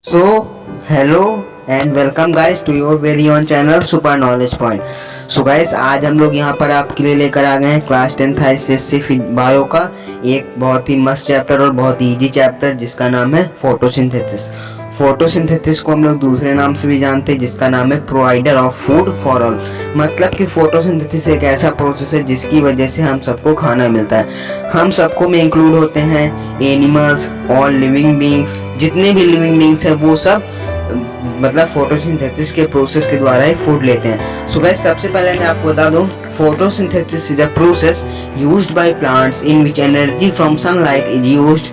So, hello and welcome guys to your very own channel Super Knowledge Point. So guys, आज हम लोग यहाँ पर आपके लिए लेकर आ गए हैं क्लास 10th ICSE बायो का एक बहुत ही मस्त चैप्टर और बहुत ही इजी चैप्टर जिसका नाम है फोटोसिंथेसिस। फोटोसिंथेसिस को हम लोग दूसरे नाम से भी जानते हैं जिसका नाम है provider of food for all. मतलब कि फोटोसिंथेसिस एक ऐसा प्रोसेस है जिसकी वजह से हम सबको खाना मिलता है। हम सबको में इंक्लूड होते हैं एनिमल्स, ऑल लिविंग बींग्स, जितने भी लिविंग बींग्स हैं वो सब मतलब फोटोसिंथेसिस के प्रोसेस के द्वारा ही फूड लेते हैं। सो गाइस, सबसे पहले मैं आपको बता दूं, photosynthesis is a process used by plants in which energy from sunlight is used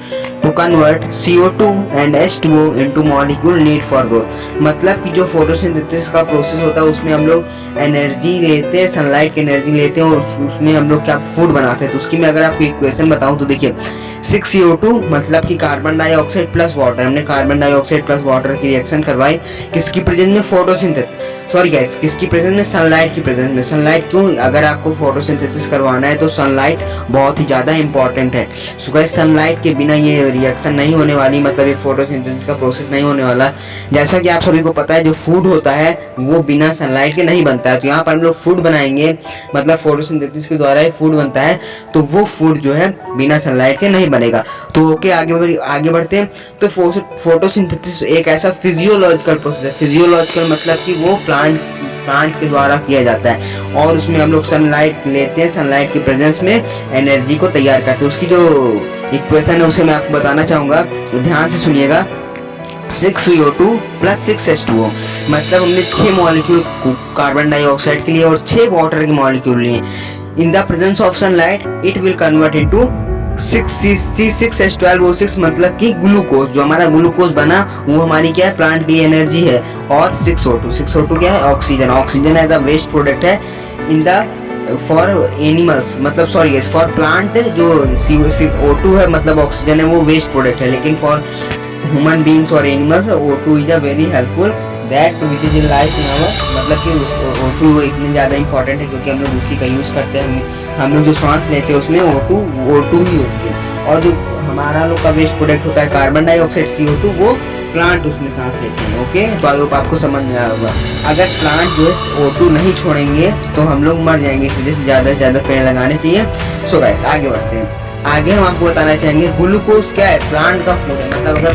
to convert CO2 and H2O into molecule need for growth. मतलब कि जो फोटोसिंथेसिस का प्रोसेस होता है उसमें हम लोग एनर्जी लेते हैं, सनलाइट की एनर्जी लेते हैं और उसमें हम लोग क्या फूड बनाते हैं। तो उसकी मैं अगर आपको इक्वेशन बताऊं तो देखिए 6CO2 मतलब कि कार्बन डाइऑक्साइड प्लस वाटर। हमने कार्बन डाइऑक्साइड प्लस वाटर की रिएक्शन करवाई किसकी प्रेजेंस में? किसकी प्रेजेंस में? सनलाइट की प्रेजेंस में। सनलाइट क्यों? अगर आपको फोटोसिंथेसिस करवाना है तो सनलाइट बहुत ही ज़्यादा इंपॉर्टेंट है। सो गाइस, सनलाइट के बिना ये रिएक्शन नहीं होने वाली, मतलब ये फोटोसिंथेसिस का प्रोसेस नहीं होने वाला। जैसा कि आप सभी को पता है जो फूड होता है वो बिना सनलाइट के नहीं बनता है। तो यहाँ पर हम लोग फूड बनाएंगे, मतलब फोटोसिंथेसिस के द्वारा ही फूड बनता है, तो वो फूड जो है बिना सनलाइट के नहीं बनेगा। तो ओके, आगे बढ़ते हैं। तो फोटोसिंथेसिस एक ऐसा फिजियोलॉजिकल प्रोसेस है। फिजियोलॉजिकल मतलब कि वो प्लांट के द्वारा किया जाता है और उसमें हम लोग सनलाइट लेते हैं, सनलाइट की प्रेजेंस में एनर्जी को तैयार करते हैं। उसकी जो इक्वेशन है उसे मैं आपको बताना चाहूँगा, ध्यान से सुनिएगा। 6CO2 प्लस 6H2O मतलब हमने 6 मॉलिक्यूल कार्बन डाइऑक्साइड के लिए और 6 वाटर के मॉलिक्यूल लिए। In the presence of sunlight it will convert into 6H12O6 मतलब कि ग्लूकोज। जो हमारा ग्लूकोज बना वो हमारी क्या है? प्लांट की एनर्जी है। और 6O2 क्या है? Oxygen. Oxygen as a waste product है इन द फॉर एनिमल्स, मतलब सॉरी फॉर प्लांट जो CO2 है मतलब ऑक्सीजन है वो वेस्ट प्रोडक्ट है, लेकिन फॉर ह्यूमन बींग्स और animals O2 is a very helpful that which is in life in our. मतलब कि O2 इतने ज़्यादा इंपॉर्टेंट है क्योंकि हम लोग उसी का यूज़ करते हैं। हम लोग जो सांस लेते हैं उसमें O2 ही होती है। और जो हमारा लोग का वेस्ट प्रोडक्ट होता है कार्बन डाइऑक्साइड CO2 वो प्लांट उसमें सांस लेते हैं। ओके, तो आई होप आपको समझ में आया होगा। अगर प्लांट जो है O2 नहीं छोड़ेंगे तो हम लोग मर जाएंगे। इस वजह से ज़्यादा से ज़्यादा पेड़ लगाने चाहिए। सो गाइस, आगे बढ़ते हैं। आगे हम आपको बताना चाहेंगे ग्लूकोज क्या है? प्लांट का फूड है। मतलब अगर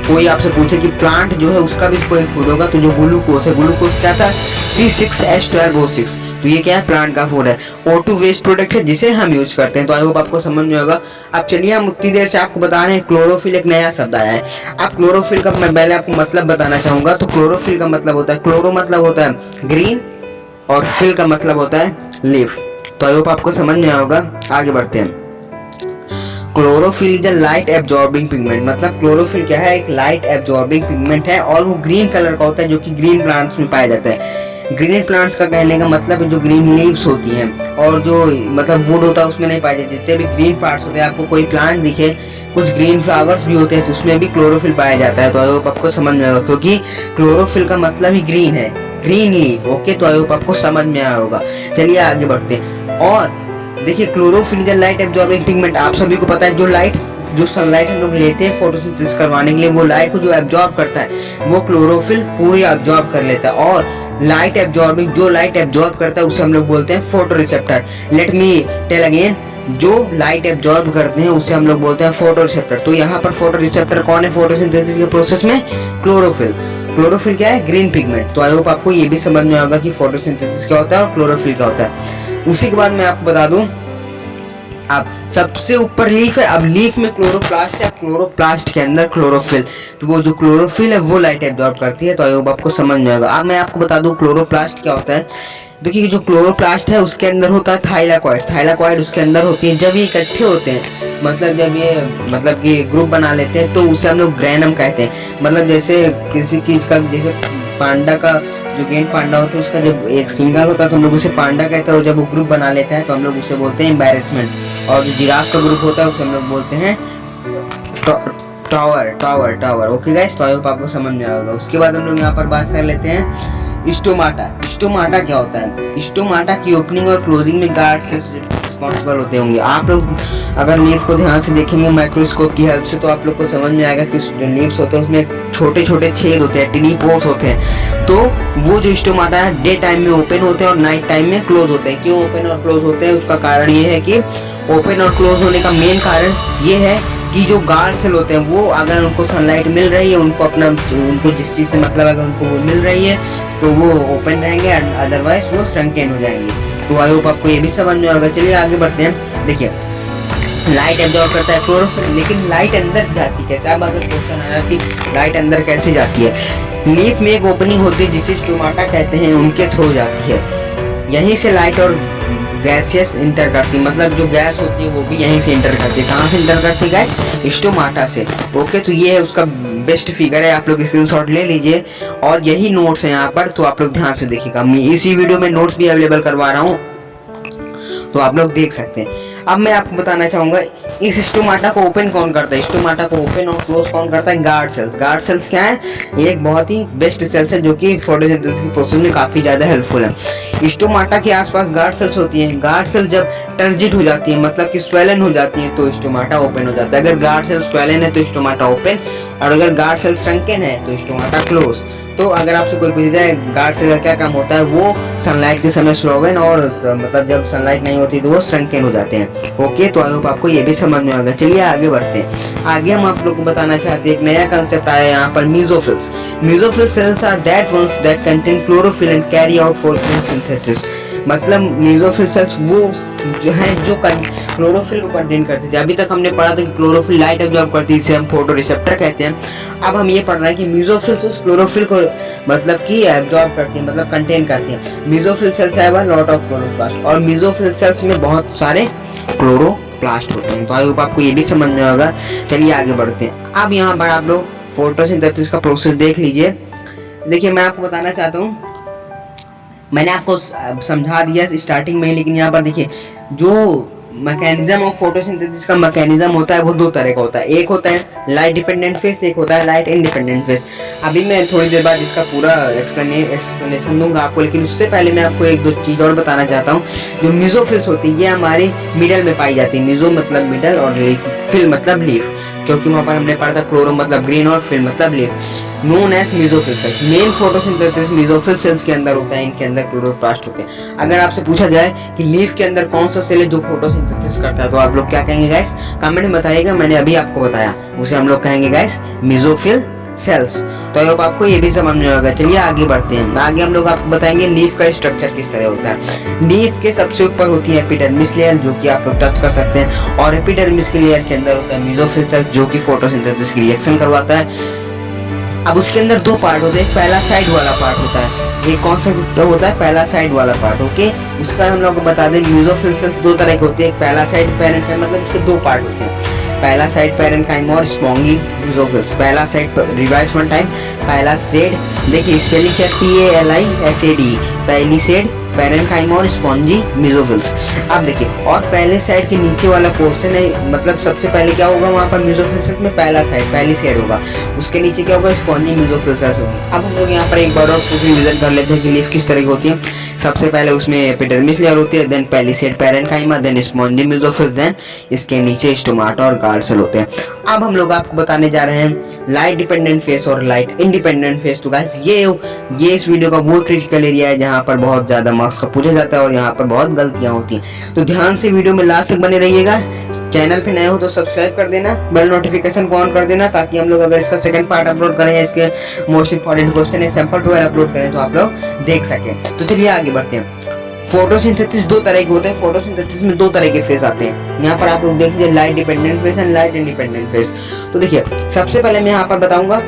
कोई आपसे पूछे कि प्लांट जो है उसका भी कोई फूड होगा तो जो ग्लूकोज है, ग्लूकोज क्या था? C6H12O6। तो ये क्या है? प्लांट का फूड है। O2 वेस्ट प्रोडक्ट है जिसे हम यूज करते हैं। तो आई होप आपको समझ में होगा। अब चलिए, हम उतनी देर से आपको बता रहे हैं क्लोरोफिल एक नया शब्द आया है। अब क्लोरोफिल का मैं पहले आपको मतलब बताना चाहूंगा। तो क्लोरोफिल का मतलब होता है, क्लोरो मतलब होता है ग्रीन और फिल का मतलब होता है लीफ। तो आई होप आपको समझ में आया होगा। आगे बढ़ते हैं। Chlorophyll is a light absorbing pigment. मतलब क्लोरोफिल क्या है? एक लाइट एब्जॉर्बिंग पिगमेंट है और वो ग्रीन कलर का होता है जो कि ग्रीन प्लांट्स में पाया जाता है। ग्रीन प्लांट्स का कहने का मतलब जो ग्रीन लीव्स होती हैं और जो मतलब वुड होता है उसमें नहीं पाए जाते। जितने भी ग्रीन पार्ट्स होते हैं, आपको कोई प्लांट दिखे, कुछ ग्रीन फ्लावर्स भी होते हैं तो उसमें भी क्लोरोफिल पाया जाता है। तो आई होप आपको समझ में आएगा क्योंकि क्लोरोफिल का मतलब ही ग्रीन है, ग्रीन लीफ। ओके, तो आई होप आपको समझ में आया होगा। चलिए आगे बढ़ते हैं। और देखिए, chlorophyll is light absorbing pigment. आप सभी को पता है जो सनलाइट हम लोग लेते हैं फोटोसिंथेसिस करवाने के लिए, वो लाइट को जो एब्जॉर्ब करता है वो क्लोरोफिल पूरी एब्जॉर्ब कर लेता है। और लाइट एब्जॉर्बिंग, जो लाइट एब्जॉर्ब करता है उसे हम लोग बोलते हैं photoreceptor. Let me tell again, जो लाइट एब्जॉर्ब करते हैं उसे हम लोग बोलते हैं फोटो रिसेप्टर। तो यहाँ पर फोटो रिसेप्टर कौन है फोटोसिंथेसिस के प्रोसेस में? क्लोरोफिल। क्लोरोफिल क्या है? Green pigment. तो आई होप आपको ये भी समझ में आएगा कि फोटोसिंथेसिस क्या होता है और क्लोरोफिल क्या होता है। उसी के बाद मैं आपको बता दूं, अब सबसे ऊपर लीफ है। अब लीफ में क्लोरोप्लास्ट है, क्लोरोप्लास्ट के अंदर क्लोरोफिल। तो वो जो क्लोरोफिल है वो लाइट एब्जॉर्ब करती है। तो आई होप आपको समझ में आएगा। अब मैं आपको बता दूं क्लोरोप्लास्ट क्या होता है। देखिए, जो क्लोरोप्लास्ट है उसके अंदर होता है थाइलाकॉइड। थाइलाकॉइड उसके अंदर होती है। जब ये इकट्ठे होते हैं, मतलब जब ये मतलब कि ग्रुप बना लेते हैं तो उसे हम लोग ग्रैनम कहते हैं। मतलब जैसे किसी चीज का, जैसे पांडा का जो गेंड पांडा होता है उसका जब एक सिंगल होता है तो हम लोग उसे पांडा कहते हैं। और जब वो ग्रुप बना लेता है तो हम लोग उसे बोलते हैं एम्बैरेसमेंट। और जो जिराफ का ग्रुप होता है उसे हम लोग बोलते हैं टावर। ओके गाइस, तो आई होप आपको समझ में आएगा। उसके बाद हम लोग यहाँ पर बात कर लेते हैं स्टोमाटा। स्टोमाटा क्या होता है? स्टोमाटा की ओपनिंग और क्लोजिंग में गार्ड से रिस्पॉन्सिबल होते होंगे। आप लोग अगर लीफ को ध्यान से देखेंगे माइक्रोस्कोप की हेल्प से तो आप लोग को समझ में आएगा कि जो लीव्स होते हैं उसमें छोटे छोटे छेद होते हैं, टिनी पोर्स होते हैं। तो वो जो स्टोमाटा है डे टाइम में ओपन होते हैं और नाइट टाइम में क्लोज होते हैं। क्यों ओपन और क्लोज होते हैं? उसका कारण ये है कि ओपन और क्लोज होने का मेन कारण ये है कि जो गार्ड सेल होते हैं वो अगर उनको सनलाइट मिल रही है, उनको जिस चीज़ से मतलब अगर उनको वो मिल रही है तो वो ओपन रहेंगे, अदरवाइज वो श्रंकेन हो जाएंगे। तो आई होप आपको ये भी समझ में होगा। चलिए आगे बढ़ते हैं। देखिए लाइट एब्जॉर्ब करता है क्लोरोफिल, लेकिन लाइट अंदर जाती कैसे? अब अगर क्वेश्चन आया कि लाइट अंदर कैसे जाती है, लीफ में एक ओपनिंग होती है जिसे स्टोमाटा कहते हैं, उनके थ्रू जाती है। यहीं से लाइट और गैसेस इंटर करती है, मतलब जो गैस होती है वो भी यहीं से इंटर करती है। कहाँ से इंटर करती है गैस? स्टोमाटा से। ओके, तो ये है उसका बेस्ट फिगर है, आप लोग स्क्रीनशॉट ले लीजिए। और यही नोट्स है यहाँ पर, तो आप लोग ध्यान से देखिएगा। मैं इसी वीडियो में नोट्स भी अवेलेबल करवा रहा हूँ, तो आप लोग देख सकते हैं। अब मैं आपको बताना चाहूंगा इस स्टोमाटा को ओपन कौन करता है, स्टोमाटा को ओपन और क्लोज कौन करता है? Guard cells. गार्ड सेल्स क्या है? एक बहुत ही बेस्ट सेल्स है जो कि फोटोसिंथेसिस के प्रोसेस में काफी ज्यादा हेल्पफुल है। स्टोमाटा के आसपास गार्ड सेल्स होती हैं। गार्ड सेल जब टर्जिट हो जाती है, मतलब कि स्वेलन हो जाती है, तो स्टोमाटा ओपन हो जाता है। अगर गार्ड सेल स्वेलन है तो स्टोमाटा ओपन, और अगर गार्ड सेल श्रंकेन है तो स्टोमाटा क्लोज। तो अगर आपसे कोई पूछ जाए गार्ड सेल का क्या काम होता है, वो सनलाइट के समय स्लोवन और मतलब जब सनलाइट नहीं होती तो वो श्रंकेन हो जाते हैं। ओके, तो आई होप आपको ये भी समझ में आ गया। चलिए आगे बढ़ते हैं। आगे हम आप लोग को बताना चाहते हैं एक नया कंसेप्ट आया यहाँ पर, mesophylls. Mesophyll cells are that ones that contain chlorophyll and carry out photosynthesis. मतलब मेसोफिल सेल्स वो जो है जो क्लोरोफिल को कंटेन करते थे। अभी तक हमने पढ़ा था कि क्लोरोफिल लाइट एब्जॉर्ब करती है, इसे हम फोटो रिसेप्टर कहते हैं। अब हम ये पढ़ रहे हैं कि मेसोफिल सेल्स क्लोरोफिल को मतलब कि एब्जॉर्ब करती है, मतलब कंटेन करती है। Mesophyll cells have a lot of chloroplast, और मेसोफिल सेल्स में बहुत सारे क्लोरोप्लास्ट होते हैं। तो आई होप आपको ये भी समझ में होगा। चलिए आगे बढ़ते हैं। अब यहाँ पर आप लोग फोटोसिंथेसिस का प्रोसेस देख लीजिए। देखिए मैं आपको बताना चाहता हूँ, मैंने आपको समझा दिया स्टार्टिंग में, लेकिन यहाँ पर देखिए जो मैकेनिज्म ऑफ फोटोसिंथेसिस का मैकेनिज्म होता है वो दो तरह का होता है। एक होता है लाइट डिपेंडेंट फेस, एक होता है लाइट इंडिपेंडेंट फेस। अभी मैं थोड़ी देर बाद इसका पूरा एक्सप्लेनेशन दूंगा आपको, लेकिन उससे पहले मैं आपको एक दो चीज और बताना चाहता हूँ। जो मेसोफिल्स होती है ये हमारे मिडल में पाई जाती है। मेसो मतलब मिडल और लीफ, फिल मतलब लीफ, क्योंकि वहाँ पर हमने पढ़ा था क्लोरो मतलब ग्रीन और फिल मतलब leaf. Known as mesophyll cells. Main photosynthesis mesophyll cells के अंदर होता है, इनके अंदर क्लोरोप्लास्ट होते हैं। अगर आपसे पूछा जाए कि लीफ के अंदर कौन सा सेल है जो फोटोसिंथेसिस करता है, तो आप लोग क्या कहेंगे गाइस? कमेंट में बताइएगा। मैंने अभी आपको बताया, उसे हम लोग कहेंगे गाइस मेसोफिल सेल्स। तो अब आपको ये भी समझ में होगा। चलिए आगे बढ़ते हैं। आगे हम लोग आपको बताएंगे लीफ का स्ट्रक्चर किस तरह होता है। लीफ के सबसे ऊपर होती है एपिडर्मिस लेयर, जो कि आप लोग टच कर सकते हैं, और एपिडर्मिस के लेयर के अंदर होता है मेसोफिल सेल्स, जो कि फोटोसिंथेसिस की रिएक्शन करवाता है। अब उसके अंदर दो पार्ट होते हैं, पहला साइड वाला पार्ट होता है, एक कौन सा होता है? पहला साइड वाला पार्ट। ओके, उसका हम लोग बता दें मेसोफिल सेल्स दो तरह के होते हैं। एक पहला साइड पैरेन्काइम, मतलब इसके दो पार्ट होते हैं, पहला साइड पैरेन्काइम और स्पॉन्गी मेसोफिल्स। पहला साइड रिवाइज वन टाइम, पहला सेड, देखिए स्पेलिंग क्या? PALISAD, पहली सेड पैरेन्काइम और स्पॉन्जी मेसोफिल्स। अब देखिए, और पहले साइड के नीचे वाला पोर्शन है, मतलब सबसे पहले क्या होगा वहाँ पर मेसोफिल सेल्स में? पहला साइड, पहली साइड होगा, उसके नीचे क्या होगा? स्पॉन्जी मेसोफिल सेल्स होगी। अब हम लोग यहाँ पर एक बार और रिवीजन कर लेते हैं कि लीफ किस तरह की होती है। सबसे पहले उसमें एपिडर्मिस लेयर होती है, देन पहली side parenchyma, then spongy mesophylls, then इसके नीचे स्टोमाटा और गार्ड सेल होते हैं। अब हम लोग आपको बताने जा रहे हैं लाइट डिपेंडेंट फेस और लाइट इंडिपेंडेंट फेस। तो गाइस ये इस वीडियो का वो क्रिटिकल एरिया है जहाँ पर बहुत ज्यादा मार्क्स का पूछा जाता है और यहाँ पर बहुत गलतियां होती हैं। तो ध्यान से वीडियो में लास्ट तक बने रहिएगा। चैनल पे नए हो तो सब्सक्राइब कर देना, बेल नोटिफिकेशन को ऑन कर देना, ताकि हम लोग अगर इसका सेकंड पार्ट अपलोड करें, इसके मोस्ट इंपॉर्टेंट क्वेश्चन है सैंपल ट्वेल्व अपलोड करें, तो आप लोग देख सकें। तो चलिए आगे बढ़ते हैं। फोटोसिंथेसिस दो तरह के होते हैं। फोटोसिंथेसिस में दो तरह के फेस आते हैं। यहाँ पर आप लोग देख लीजिए, light dependent face and light independent face. तो देखिए सबसे पहले मैं यहाँ पर बताऊंगा,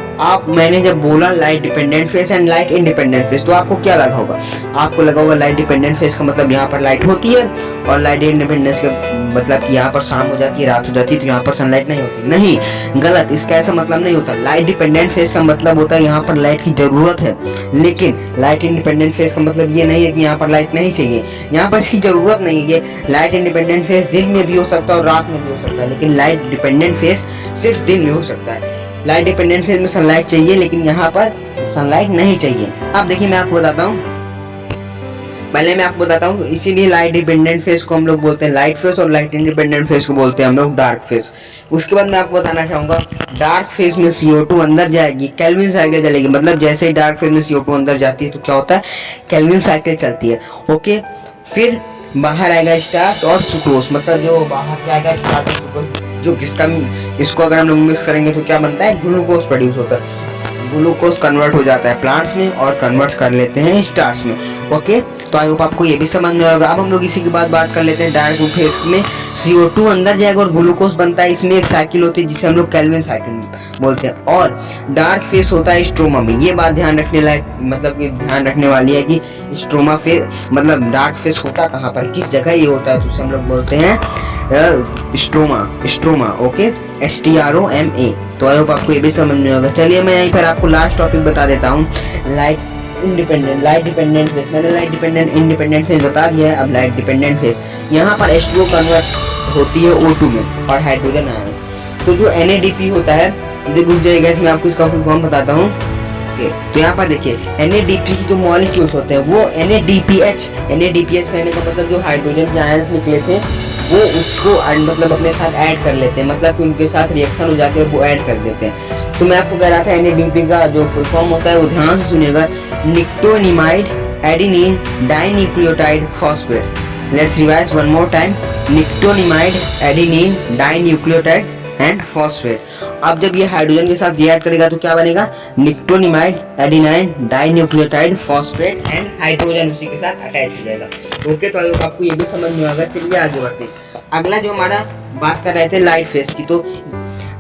मैंने जब बोला light dependent face and light independent face, तो आपको क्या लगा होगा? आपको लगा होगा लाइट डिपेंडेंट फेस का मतलब यहाँ पर लाइट होती है, और लाइट इंडिपेंडेंस का मतलब कि यहाँ पर शाम हो जाती है, रात हो जाती है, तो यहाँ पर सनलाइट नहीं होती। नहीं, गलत, इसका ऐसा मतलब नहीं होता। लाइट डिपेंडेंट फेस का मतलब होता है यहाँ पर लाइट की जरूरत है, लेकिन लाइट इंडिपेंडेंट फेस का मतलब ये नहीं है कि यहाँ पर लाइट नहीं चाहिए, यहाँ पर इसकी जरूरत नहीं है। लाइट इंडिपेंडेंट फेस दिन में भी हो सकता है और रात में भी हो सकता है, लेकिन लाइट डिपेंडेंट फेस सिर्फ दिन में हो सकता है। लाइट डिपेंडेंट फेस में सनलाइट चाहिए, लेकिन यहाँ पर सनलाइट नहीं चाहिए। अब देखिए मैं आपको बताता हूँ, पहले मैं आपको बताता हूँ, इसीलिए लाइट डिपेंडेंट फेस को हम लोग बोलते हैं लाइट फेस और लाइट इंडिपेंडेंट फेस को बोलते हैं हम लोग डार्क फेस। उसके बाद मैं आपको बताना चाहूँगा, डार्क फेस में CO2 अंदर जाएगी, केल्विन साइकिल चलेगी, मतलब जैसे ही डार्क फेस में CO2 अंदर जाती है तो क्या होता है, केल्विन साइकिल चलती है। ओके, फिर बाहर आएगा स्टार्च और सुक्रोज, मतलब जो बाहर क्या आएगा स्टार्च और सुक्रोज, जो किसका, इसको अगर हम लोग मिक्स करेंगे तो क्या बनता है, ग्लूकोज प्रोड्यूस होता है। ग्लूकोज कन्वर्ट हो जाता है प्लांट्स में और कन्वर्ट कर लेते हैं स्टार्च में। ओके, तो आई होप आपको ये भी समझ में आएगा। अब हम लोग इसी के बाद बात कर लेते हैं डार्क फेस में CO2 अंदर जाएगा और ग्लूकोज बनता है, इसमें एक साइकिल होती है जिसे हम लोग केल्विन साइकिल बोलते हैं। और डार्क फेस होता है स्ट्रोमा में, ये बात ध्यान रखने लायक, मतलब कि ध्यान रखने वाली है कि स्ट्रोमा फेस मतलब डार्क फेस होता कहाँ पर, किस जगह ये होता है, तो उसे हम लोग बोलते हैं स्ट्रोमा। Okay, STROMA। तो आई होप आपको ये भी समझ में होगा। चलिए मैं यहीं पर आपको लास्ट टॉपिक बता देता हूँ, लाइट डिपेंडेंट फेस। मैंने लाइट डिपेंडेंट इंडिपेंडेंट फेस बता दिया है, अब लाइट डिपेंडेंट फेस, यहाँ पर H2O कन्वर्ट होती है O2 में और हाइड्रोजन आयंस। तो जो NADP होता है, रुक जाइएगा मैं आपको इसका फुल फॉर्म बताता हूँ। तो यहाँ पर देखिए NADP की जो मॉलिक्यूल्स होते हैं वो NADPH कहने का मतलब जो हाइड्रोजन के आयंस निकले थे वो उसको मतलब अपने साथ ऐड कर लेते हैं, मतलब कि उनके साथ रिएक्शन हो जाती है और वो ऐड कर देते हैं। तो मैं आपको कह रहा था NADP का जो फुल फॉर्म होता है वो ध्यान से सुनिएगा, nicotinamide adenine dinucleotide phosphate. Let's revise one more time, nicotinamide adenine dinucleotide and phosphate. अब जब ये हाइड्रोजन के साथ रिएक्ट करेगा तो क्या बनेगा, nicotinamide adenine dinucleotide phosphate and hydrogen उसी के साथ अटैच हो जाएगा। ओके, तो आपको ये भी समझ में आएगा। चलिए आगे बढ़ते हैं। अगला जो हमारा बात कर रहे थे लाइट फेस की, तो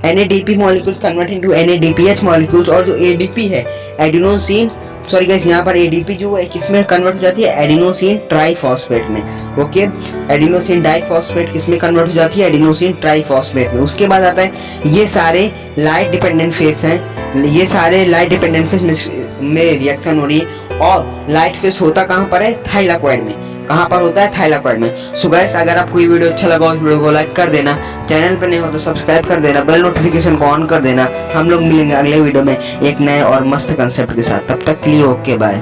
NADP molecules convert into NADPH molecules, और जो ADP है एडिनोसिन, सॉरी गाइस, यहाँ पर ADP जो है किसमें कन्वर्ट हो जाती है, एडिनोसिन ट्राइफॉस्फेट में। ओके, एडिनोसिन डाइफॉस्फेट किसमें कन्वर्ट हो जाती है, एडिनोसिन ट्राइफॉस्फेट में। उसके बाद आता है ये सारे लाइट डिपेंडेंट फेस हैं, ये सारे लाइट डिपेंडेंट फेस में रिएक्शन हो रही है। और लाइट फेस होता कहाँ पर है, थाइलाकॉइड में। कहाँ पर होता है, थाइलाकॉइड में। सो गाइस, अगर आपको ये वीडियो अच्छा लगा उस वीडियो को लाइक कर देना, चैनल पर नहीं हो तो सब्सक्राइब कर देना, बेल नोटिफिकेशन को ऑन कर देना। हम लोग मिलेंगे अगले वीडियो में एक नए और मस्त कंसेप्ट के साथ, तब तक के लिए ओके बाय।